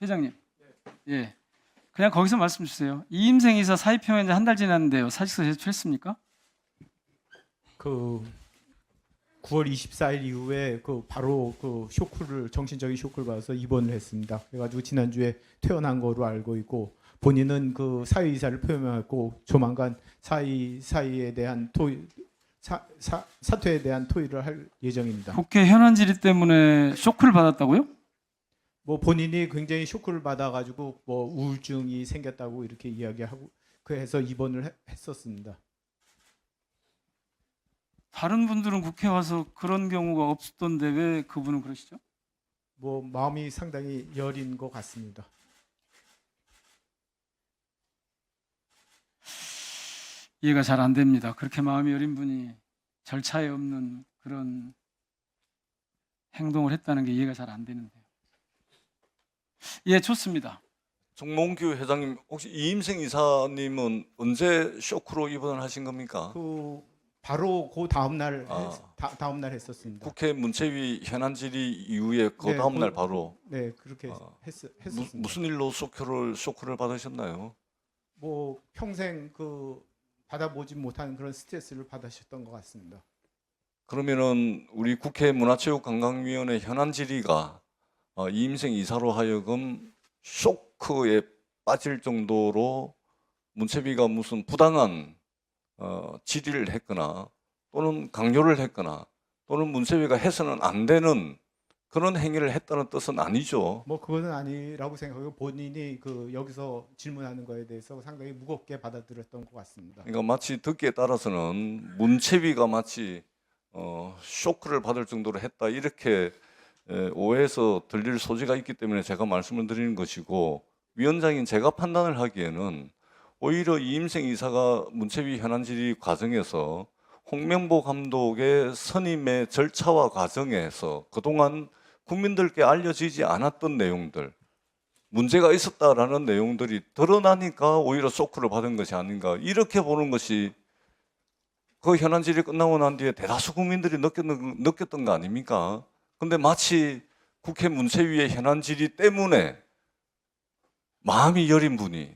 회장님, 예, 그냥 거기서 말씀 주세요. 이임생 이사 사의표명이 한 달 지났는데요. 사직서 제출했습니까? 그 9월 24일 이후에 바로 정신적인 쇼크를 받아서 입원을 했습니다. 그래가지고 지난주에 퇴원한 거로 알고 있고, 본인은 그 사의 의사를 표명했고 조만간 사의에 대한 사퇴에 대한 토의를 할 예정입니다. 국회 현안 질의 때문에 쇼크를 받았다고요? 뭐 본인이 굉장히 쇼크를 받아가지고 뭐 우울증이 생겼다고 이렇게 이야기하고 그래서 입원을 했었습니다. 다른 분들은 국회 와서 그런 경우가 없었던데 왜 그분은 그러시죠? 뭐 마음이 상당히 여린 것 같습니다. 이해가 잘 안 됩니다. 그렇게 마음이 여린 분이 절차에 없는 그런 행동을 했다는 게 이해가 잘 안 되는데요. 예, 좋습니다. 정몽규 회장님, 혹시 이임생 이사님은 언제 쇼크로 입원을 하신 겁니까? 바로 그 다음 날 다음 날 했었습니다. 국회 문체위 현안 질의 이후에 그 네, 다음 날 바로. 네, 그렇게 했었습니다. 무슨 일로 쇼크를 받으셨나요? 뭐 평생 받아보지 못한 그런 스트레스를 받으셨던 것 같습니다. 그러면은 우리 국회 문화체육관광위원회 현안 질의가 이임생 이사로 하여금 쇼크에 빠질 정도로 문체위가 무슨 부당한 질의를 했거나 또는 강요를 했거나 또는 문체위가 해서는 안 되는 그런 행위를 했다는 뜻은 아니죠. 뭐 그거는 아니라고 생각하고 본인이 여기서 질문하는 거에 대해서 상당히 무겁게 받아들였던 것 같습니다. 그러니까 마치 듣기에 따라서는 문체위가 마치 쇼크를 받을 정도로 했다 이렇게 오해해서 들릴 소지가 있기 때문에 제가 말씀을 드리는 것이고, 위원장인 제가 판단을 하기에는 오히려 이임생 이사가 문체위 현안 질의 과정에서 홍명보 감독의 선임의 절차와 과정에서 그동안 국민들께 알려지지 않았던 내용들, 문제가 있었다라는 내용들이 드러나니까 오히려 쇼크를 받은 것이 아닌가, 이렇게 보는 것이 그 현안 질의 끝나고 난 뒤에 대다수 국민들이 느꼈던 거 아닙니까? 근데 마치 국회 문체위의 현안 질의 때문에 마음이 여린 분이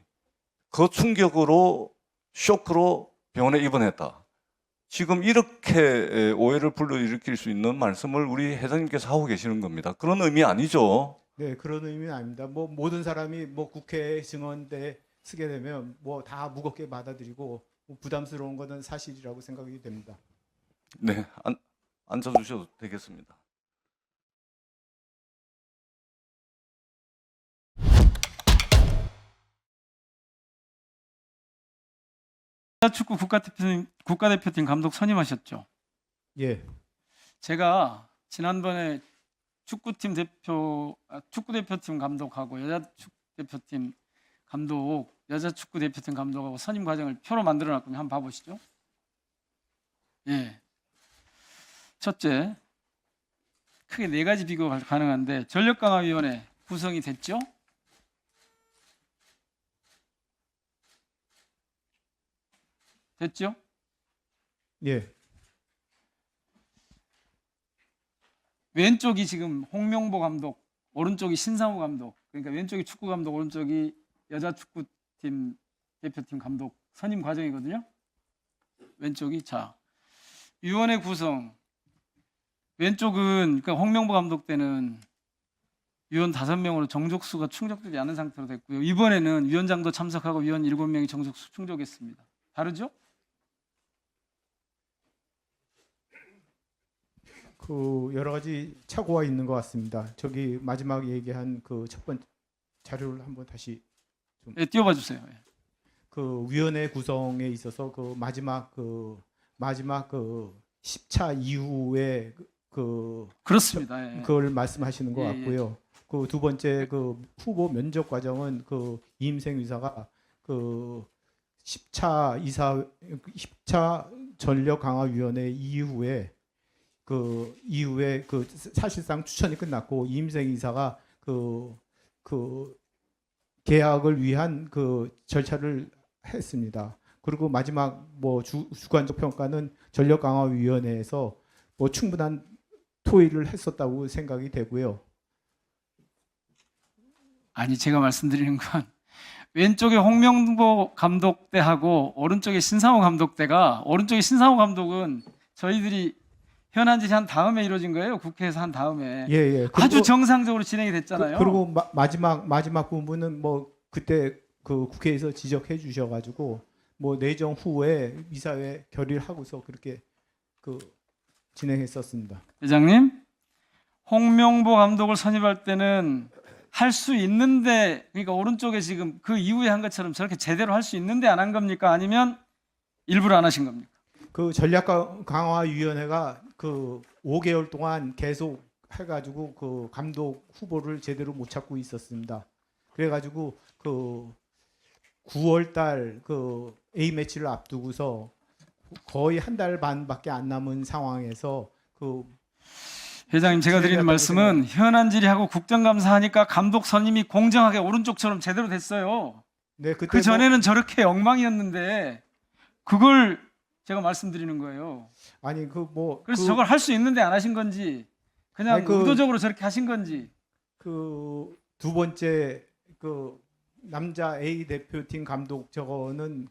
그 충격으로 쇼크로 병원에 입원했다. 지금 이렇게 오해를 불러일으킬 수 있는 말씀을 우리 회장님께서 하고 계시는 겁니다. 그런 의미 아니죠? 네, 그런 의미는 아닙니다. 뭐 모든 사람이 뭐 국회 증언대 쓰게 되면 뭐 다 무겁게 받아들이고 부담스러운 것은 사실이라고 생각이 됩니다. 네, 앉아주셔도 되겠습니다. 축구 국가대표팀 감독 선임하셨죠? 예. 제가 지난번에 축구대표팀 감독하고 여자축구대표팀 감독, 여자축구대표팀 감독하고 선임 과정을 표로 만들어놨거든요. 한번 봐보시죠. 예. 첫째, 크게 4가지 비교가 가능한데 전력강화위원회 구성이 됐죠? 됐죠? 예. 왼쪽이 지금 홍명보 감독, 오른쪽이 신상우 감독. 그러니까 왼쪽이 축구 감독, 오른쪽이 여자 축구팀 대표팀 감독 선임 과정이거든요. 왼쪽이 위원회 구성. 왼쪽은 그러니까 홍명보 감독 때는 위원 5명으로 정족수가 충족되지 않은 상태로 됐고요. 이번에는 위원장도 참석하고 위원 7명이 정족수 충족했습니다. 다르죠? 여러 가지 착오가 있는 것 같습니다. 저기 마지막 얘기한 첫 번째 자료를 한번 다시 좀 띄워봐 주세요. 위원회 구성에 있어서 마지막 10차 이후에 그렇습니다. 예. 그걸 말씀하시는 것 예, 같고요. 두 번째 후보 면접 과정은 이임생 의사가 10차 전력 강화 위원회 이후에 사실상 추천이 끝났고 이임생 이사가 계약을 위한 절차를 했습니다. 그리고 마지막 주관적 평가는 전력 강화 위원회에서 충분한 토의를 했었다고 생각이 되고요. 아니 제가 말씀드리는 건 왼쪽에 홍명보 감독 때하고 오른쪽에 신상호 감독 때가 오른쪽에 신상호 감독은 저희들이 현안질이 한 다음에 이루어진 거예요. 국회에서 한 다음에 예, 예. 아주 정상적으로 진행이 됐잖아요. 그리고 마지막 부분은 뭐 그때 그 국회에서 지적해 주셔가지고 뭐 내정 후에 이사회 결의를 하고서 그렇게 그 진행했었습니다. 회장님, 홍명보 감독을 선임할 때는 할 수 있는데, 그러니까 오른쪽에 지금 그 이후에 한 것처럼 저렇게 제대로 할 수 있는데 안 한 겁니까? 아니면 일부러 안 하신 겁니까? 그 전략 강화 위원회가 그 5개월 동안 계속 해가지고 그 감독 후보를 제대로 못 찾고 있었습니다. 그래가지고 그 9월달 그 A 매치를 앞두고서 거의 한 달 반밖에 안 남은 상황에서 그 회장님, 제가 드리는 말씀은 현안질의하고 국정감사하니까 감독 선임이 공정하게 오른쪽처럼 제대로 됐어요. 네, 그때 그 전에는 저렇게 엉망이었는데 그걸 제가 말씀드리는 거예요. 아니 그 뭐 그래서 저걸 할 수 있는데 안 하신 건지 그냥 아니, 그- 의도적으로 저렇게 하신 건지. 그 두 번째 그 남자 A 대표팀 감독 저거는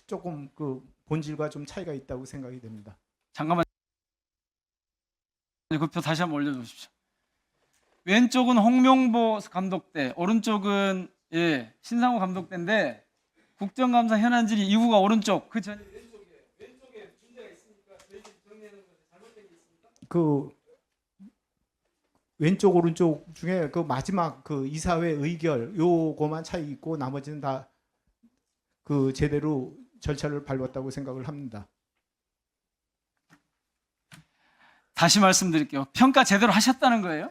조금 그 본질과 좀 차이가 있다고 생각이 됩니다. 잠깐만, 그 표 다시 한번 올려주십시오. 왼쪽은 홍명보 감독 때, 오른쪽은 신상호 감독 때인데 국정감사 현안질의 이후가 오른쪽. 그 전에 왼쪽에 문제가 있으니까 저희들이 정리하는 것에 잘못된 게 있습니까? 그 왼쪽 오른쪽 중에 그 마지막 그 이사회 의결 요거만 차이 있고 나머지는 다 그 제대로 절차를 밟았다고 생각을 합니다. 다시 말씀드릴게요. 평가 제대로 하셨다는 거예요?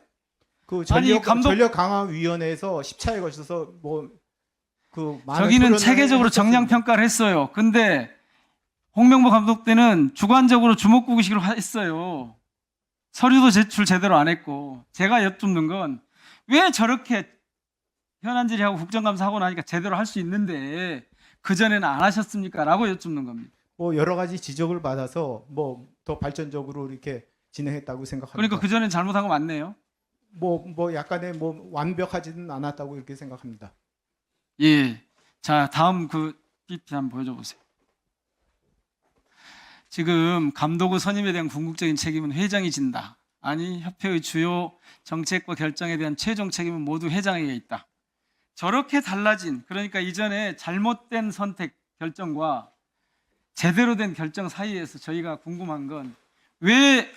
그 아니, 전력 강화 위원회에서 10차에 걸쳐서 뭐 그 저기는 체계적으로 정량 평가를 했어요. 근데 홍명보 감독 때는 주관적으로 주먹구구식으로 했어요. 서류도 제출 제대로 안 했고, 제가 여쭙는 건 왜 저렇게 현안질의하고 국정감사하고 나니까 제대로 할 수 있는데 그 전에는 안 하셨습니까? 라고 여쭙는 겁니다. 뭐 여러 가지 지적을 받아서 뭐 더 발전적으로 이렇게 진행했다고 생각합니다. 그러니까 그 전에는 잘못한 거 맞네요. 뭐 약간의 뭐 완벽하지는 않았다고 이렇게 생각합니다. 예. 자, 다음 그 PPT 한번 보여줘 보세요. 지금 감독의 선임에 대한 궁극적인 책임은 회장이 진다. 아니, 협회의 주요 정책과 결정에 대한 최종 책임은 모두 회장에게 있다. 저렇게 달라진, 그러니까 이전에 잘못된 선택 결정과 제대로 된 결정 사이에서 저희가 궁금한 건 왜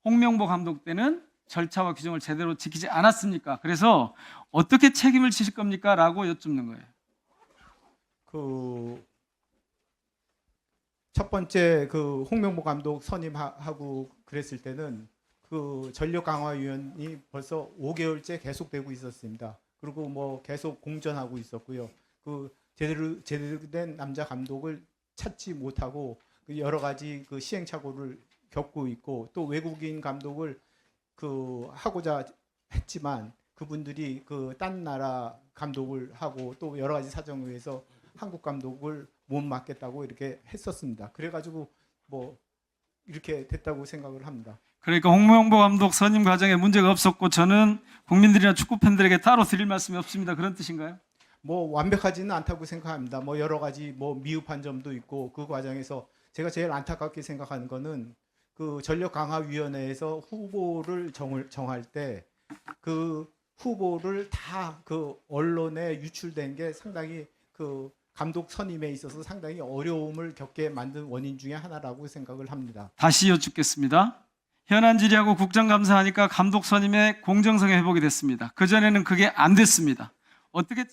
홍명보 감독 때는 절차와 규정을 제대로 지키지 않았습니까? 그래서 어떻게 책임을 지실 겁니까? 라고 여쭙는 거예요. 그 첫 번째 그 홍명보 감독 선임하고 그랬을 때는 그 전력 강화 위원이 벌써 5개월째 계속되고 있었습니다. 그리고 뭐 계속 공전하고 있었고요. 그 제대로 된 남자 감독을 찾지 못하고 그 여러 가지 그 시행착오를 겪고 있고 또 외국인 감독을 그 하고자 했지만 그분들이 그 딴 나라 감독을 하고 또 여러 가지 사정에 의해서 한국 감독을 못 맡겠다고 이렇게 했었습니다. 그래가지고 뭐 이렇게 됐다고 생각을 합니다. 그러니까 홍명보 감독 선임 과정에 문제가 없었고 저는 국민들이나 축구 팬들에게 따로 드릴 말씀이 없습니다. 그런 뜻인가요? 뭐 완벽하지는 않다고 생각합니다. 뭐 여러 가지 뭐 미흡한 점도 있고 그 과정에서 제가 제일 안타깝게 생각하는 거는 그 전력 강화 위원회에서 후보를 정할 때 그 후보를 다 그 언론에 유출된 게 상당히 그 감독 선임에 있어서 상당히 어려움을 겪게 만든 원인 중에 하나라고 생각을 합니다. 다시 여쭙겠습니다. 현안 질의하고 국정감사하니까 감독 선임의 공정성이 회복이 됐습니다. 그전에는 그게 안 됐습니다. 어떻게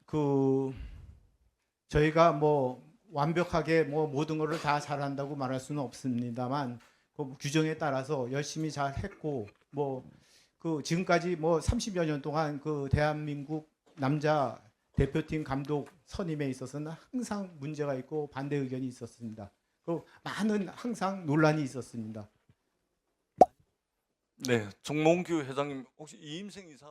그 저희가 뭐 완벽하게 뭐 모든 것을 다 잘한다고 말할 수는 없습니다만 그 규정에 따라서 열심히 잘 했고 뭐 그 지금까지 뭐 30여 년 동안 그 대한민국 남자 대표팀 감독 선임에 있어서는 항상 문제가 있고 반대 의견이 있었습니다. 그 많은 항상 논란이 있었습니다. 네, 정몽규 회장님 혹시 이임생 이사